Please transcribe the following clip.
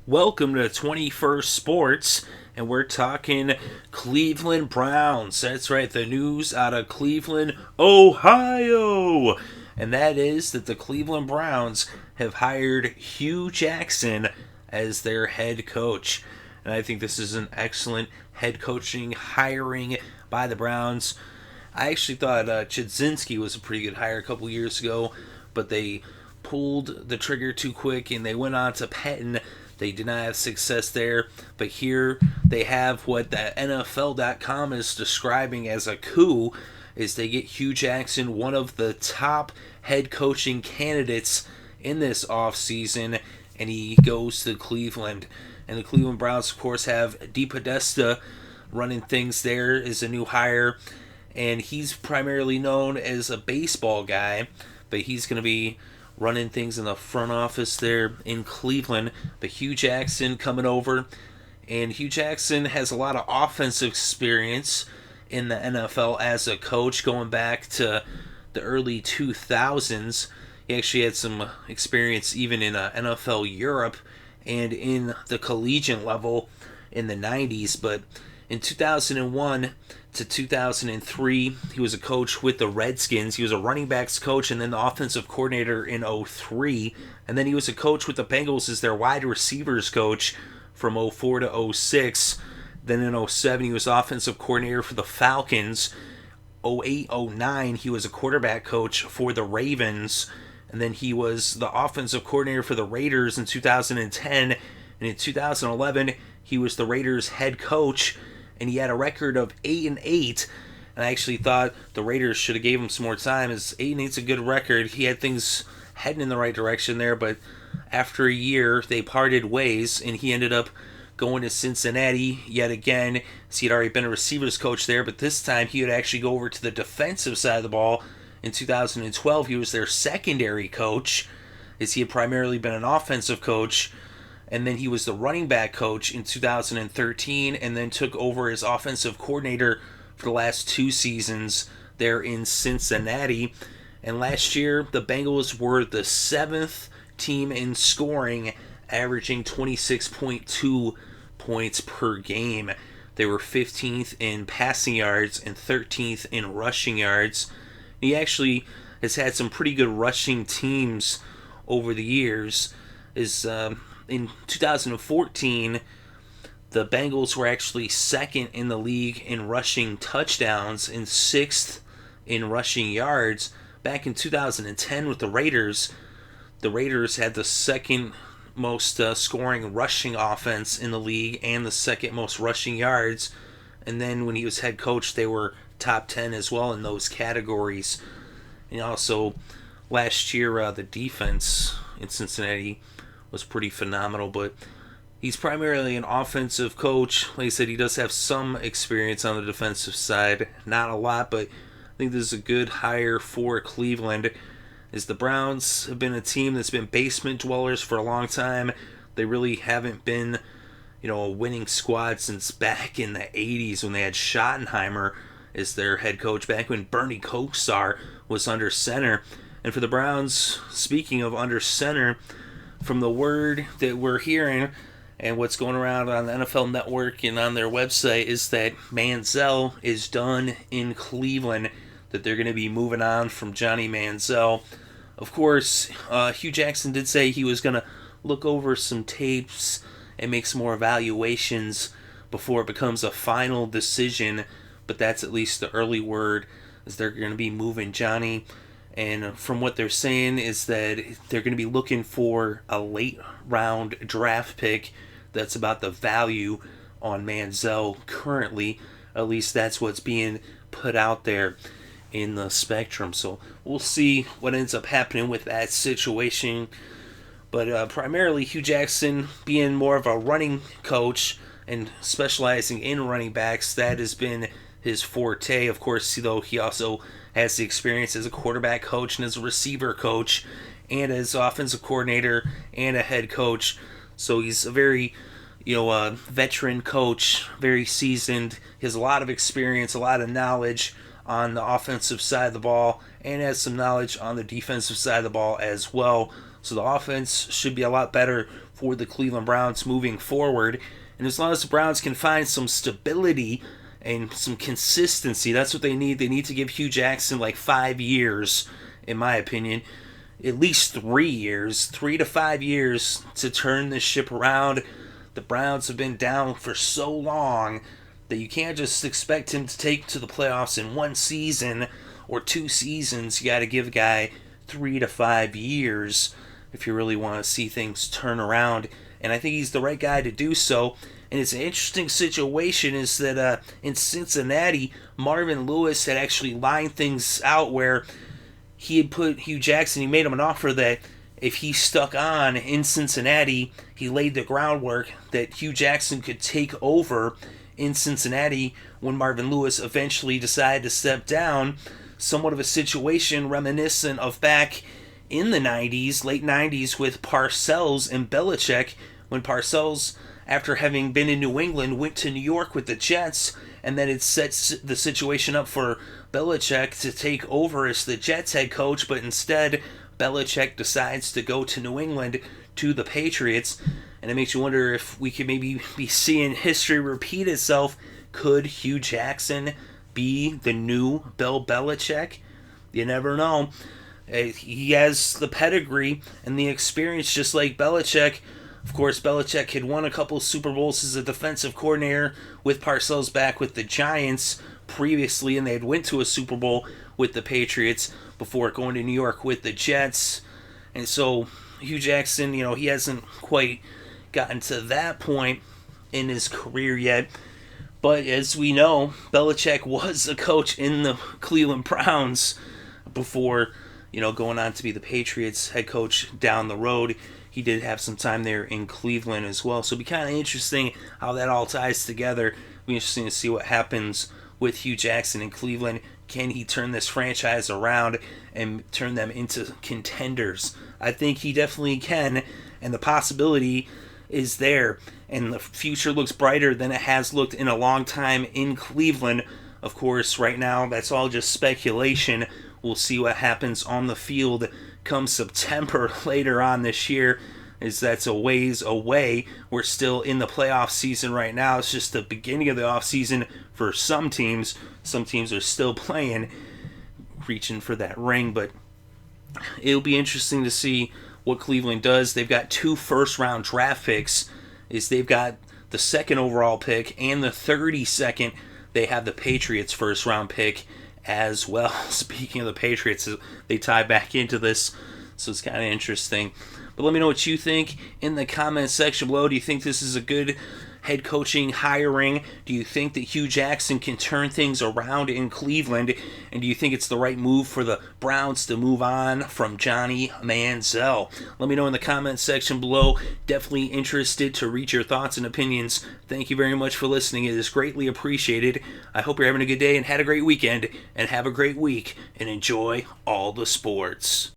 Welcome to 21st Sports, and we're talking Cleveland Browns. That's right, the news out of Cleveland, Ohio. And that is that the Cleveland Browns have hired Hue Jackson as their head coach. And I think this is an excellent head coaching hiring by the Browns. I actually thought Chudzinski was a pretty good hire a couple years ago, but they pulled the trigger too quick and they went on to Patton. They did not have success there, but here they have what the NFL.com is describing as a coup, is they get Hue Jackson, one of the top head coaching candidates in this offseason, and he goes to Cleveland. And the Cleveland Browns, of course, have DePodesta running things there as a new hire, and he's primarily known as a baseball guy, but he's going to be running things in the front office there in Cleveland. But Hue Jackson coming over, and Hue Jackson has a lot of offensive experience in the NFL as a coach going back to the early 2000s. He actually had some experience even in NFL Europe and in the collegiate level in the 90s. But in 2001 to 2003, he was a coach with the Redskins. He was a running backs coach and then the offensive coordinator in 2003. And then he was a coach with the Bengals as their wide receivers coach from 2004 to 2006. Then in 2007, he was offensive coordinator for the Falcons. 2008, 2009, he was a quarterback coach for the Ravens. And then he was the offensive coordinator for the Raiders in 2010. And in 2011, he was the Raiders head coach, and he had a record of 8-8. And I actually thought the Raiders should have gave him some more time, as 8-8's a good record. He had things heading in the right direction there, but after a year, they parted ways, and he ended up going to Cincinnati yet again, as he had already been a receivers coach there, but this time he would actually go over to the defensive side of the ball. In 2012, he was their secondary coach, as he had primarily been an offensive coach. And then he was the running back coach in 2013, and then took over as offensive coordinator for the last two seasons there in Cincinnati. And last year, the Bengals were the 7th team in scoring, averaging 26.2 points per game. They were 15th in passing yards and 13th in rushing yards. He actually has had some pretty good rushing teams over the years. In 2014, the Bengals were actually second in the league in rushing touchdowns and 6th in rushing yards. Back in 2010 with the Raiders had the second most scoring rushing offense in the league and the second most rushing yards. And then when he was head coach, they were top 10 as well in those categories. And also, last year, the defense in Cincinnati was pretty phenomenal, but he's primarily an offensive coach. Like I said, he does have some experience on the defensive side, not a lot, but I think this is a good hire for Cleveland, as the Browns have been a team that's been basement dwellers for a long time. They really haven't been, a winning squad since back in the 80s when they had Schottenheimer as their head coach, back when Bernie Kosar was under center. And for the Browns, speaking of under center, from the word that we're hearing and what's going around on the NFL Network and on their website, is that Manziel is done in Cleveland, that they're going to be moving on from Johnny Manziel. Of course, Hue Jackson did say he was going to look over some tapes and make some more evaluations before it becomes a final decision, but that's at least the early word, is they're going to be moving Johnny. And from what they're saying is that they're going to be looking for a late round draft pick that's about the value on Manziel currently. At least that's what's being put out there in the spectrum. So we'll see what ends up happening with that situation. But primarily Hue Jackson being more of a running coach and specializing in running backs, that has been his forte. Of course, though, he also has the experience as a quarterback coach and as a receiver coach and as offensive coordinator and a head coach. So he's a very, veteran coach, very seasoned. He has a lot of experience, a lot of knowledge on the offensive side of the ball, and has some knowledge on the defensive side of the ball as well. So the offense should be a lot better for the Cleveland Browns moving forward. And as long as the Browns can find some stability and some consistency, that's what they need. They need to give Hue Jackson like 5 years, in my opinion. At least 3 years, 3 to 5 years to turn this ship around. The Browns have been down for so long that you can't just expect him to take to the playoffs in 1 season or 2 seasons. You got to give a guy 3 to 5 years if you really want to see things turn around. And I think he's the right guy to do so. And it's an interesting situation is that in Cincinnati, Marvin Lewis had actually lined things out where he had put Hue Jackson, he made him an offer that if he stuck on in Cincinnati, he laid the groundwork that Hue Jackson could take over in Cincinnati when Marvin Lewis eventually decided to step down. Somewhat of a situation reminiscent of back in the 90s, late 90s, with Parcells and Belichick, when Parcells, after having been in New England, went to New York with the Jets, and then it sets the situation up for Belichick to take over as the Jets head coach, but instead Belichick decides to go to New England to the Patriots, and it makes you wonder if we could maybe be seeing history repeat itself. Could Hue Jackson be the new Bill Belichick? You never know. He has the pedigree and the experience just like Belichick. Of course, Belichick had won a couple Super Bowls as a defensive coordinator with Parcells back with the Giants previously, and they had went to a Super Bowl with the Patriots before going to New York with the Jets. And so Hue Jackson, he hasn't quite gotten to that point in his career yet. But as we know, Belichick was a coach in the Cleveland Browns before, going on to be the Patriots head coach down the road. He did have some time there in Cleveland as well. So it'll be kind of interesting how that all ties together. It'll be interesting to see what happens with Hue Jackson in Cleveland. Can he turn this franchise around and turn them into contenders? I think he definitely can, and the possibility is there, and the future looks brighter than it has looked in a long time in Cleveland. Of course, right now, that's all just speculation. We'll see what happens on the field come September later on this year, as that's a ways away. We're still in the playoff season right now. It's just the beginning of the off season for some teams. Some teams are still playing, reaching for that ring, but it'll be interesting to see what Cleveland does. They've got 2 first-round draft picks. They've got the 2nd overall pick and the 32nd. They have the Patriots' first-round pick as well. Speaking of the Patriots, they tie back into this, so it's kind of interesting. But let me know what you think in the comment section below. Do you think this is a good head coaching hiring? Do you think that Hue Jackson can turn things around in Cleveland? And do you think it's the right move for the Browns to move on from Johnny Manziel? Let me know in the comment section below. Definitely interested to read your thoughts and opinions. Thank you very much for listening. It is greatly appreciated. I hope you're having a good day and had a great weekend, and have a great week, and enjoy all the sports.